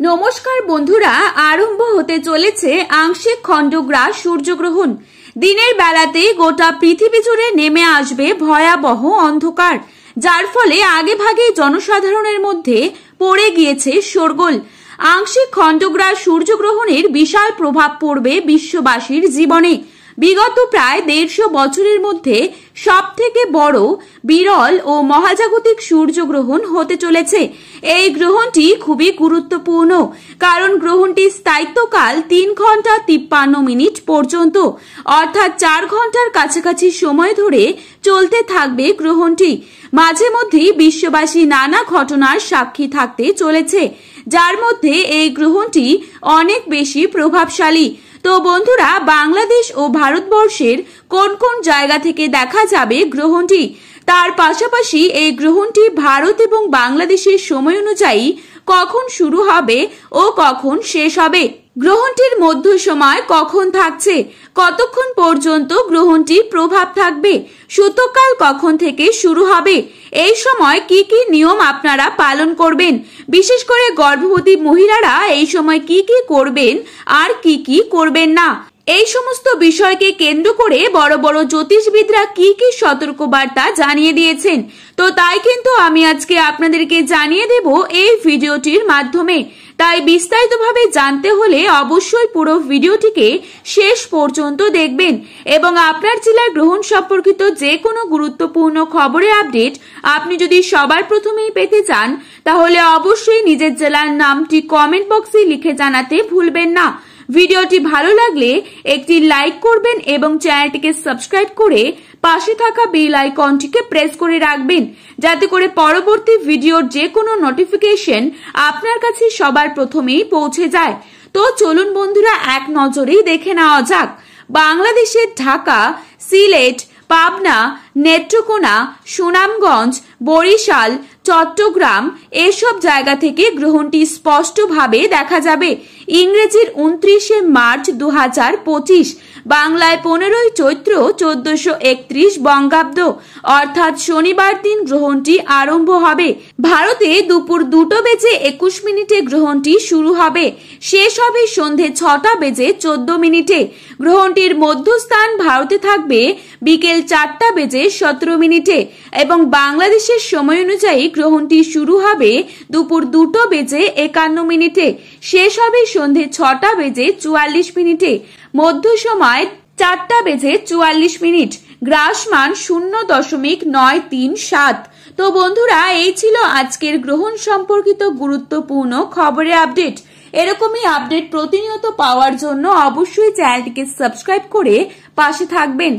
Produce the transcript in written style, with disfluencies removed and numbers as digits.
নমস্কার বন্ধুরা, আরম্ভ হতে চলেছে আংশিক খণ্ডগ্রাস সূর্যগ্রহণ। দিনের বেলাতে গোটা পৃথিবী জুড়ে নেমে আসবে ভয়াবহ অন্ধকার, যার ফলে আগেভাগে জনসাধারণের মধ্যে পড়ে গিয়েছে শোরগোল। আংশিক খণ্ডগ্রাস সূর্যগ্রহণের বিশাল প্রভাব পড়বে বিশ্ববাসীর জীবনে। বিগত প্রায় 150 বছরের মধ্যে সব থেকে বড়, বিরল ও মহাজাগতিক সূর্যগ্রহণ হতে চলেছে। এই গ্রহণটি খুবই গুরুত্বপূর্ণ, কারণ গ্রহণটির স্থায়িত্বকাল 3 ঘন্টা 53 মিনিট পর্যন্ত, অর্থাৎ 4 ঘন্টার কাছাকাছি সময় ধরে চলতে থাকবে গ্রহণটি। মাঝে মধ্যেই বিশ্ববাসী নানা ঘটনার সাক্ষী থাকতে চলেছে, যার মধ্যে এই গ্রহণটি অনেক বেশি প্রভাবশালী। তো বন্ধুরা, বাংলাদেশ ও ভারতবর্ষের কোন কোন জায়গা থেকে দেখা যাবে গ্রহণটি, তার পাশাপাশি এই গ্রহণটি ভারত এবং বাংলাদেশের সময় অনুযায়ী কখন শুরু হবে ও কখন শেষ হবে, গ্রহণটির মধ্য সময় কখন থাকছে, কতক্ষণ পর্যন্ত গ্রহণটির প্রভাব থাকবে, সূতককাল কখন থেকে শুরু হবে, এই সময় কি কি নিয়ম আপনারা পালন করবেন, বিশেষ করে গর্ভবতী মহিলারা এই সময় কি কি করবেন আর কি কি করবেন না, এই সমস্ত বিষয়কে কেন্দ্র করে বড় বড় জ্যোতিষবিদরা কি কি সতর্কবার্তা জানিয়ে দিয়েছেন। তো তাই কিন্তু আমি আজকে আপনাদেরকে জানিয়ে দেব এই ভিডিওটির মাধ্যমে। তাই বিস্তারিতভাবে জানতে হলে অবশ্যই পুরো ভিডিওটিকে শেষ পর্যন্ত দেখবেন, এবং আপনার জেলার গ্রহণ সম্পর্কিত যে কোনো গুরুত্বপূর্ণ খবরের আপডেট আপনি যদি সবার প্রথমেই পেতে চান, তাহলে অবশ্যই নিজের জেলার নামটি কমেন্ট বক্সে লিখে জানাতে ভুলবেন না। ভিডিওটি ভালো লাগলে একটি লাইক করবেন এবং চ্যানেলটিকে সাবস্ক্রাইব করে পাশে থাকা বেল আইকনটিকে প্রেস করে রাখবেন, যাতে করে পরবর্তী ভিডিওর যে কোনো নোটিফিকেশন আপনার কাছে সবার প্রথমেই পৌঁছে যায়। তো চলুন বন্ধুরা, এক নজরেই দেখে নেওয়া যাক বাংলাদেশের ঢাকা, সিলেট, পাবনা, নেত্রকোনা, সুনামগঞ্জ, বরিশাল, চট্টগ্রাম এসব জায়গা থেকে গ্রহণটি স্পষ্টভাবে দেখা যাবে। ইংরেজির 29 মার্চ 2025, বাংলায় 15 চৈত্র 1431 বঙ্গাব্দ, অর্থাৎ শনিবার দিন গ্রহণটি আরম্ভ হবে। ভারতে দুপুর 2:21 গ্রহণটি শুরু হবে, শেষ হবে সন্ধে 6:14 গ্রহণটির মধ্যস্থান ভারতে থাকবে বিকেল 4:17 এবং বাংলাদেশের সময় অনুযায়ী গ্রহণটি শুরু হবে দুপুর 2:51, শেষ হবে সন্ধে 6:44, মধ্য সময় 4:44, গ্রাসমান 0.937। তো বন্ধুরা, এই ছিল আজকের গ্রহণ সম্পর্কিত গুরুত্বপূর্ণ খবরের আপডেট। এরকমই আপডেট প্রতিনিয়ত পাওয়ার জন্য অবশ্যই চ্যানেলটিকে সাবস্ক্রাইব করে পাশে থাকবেন।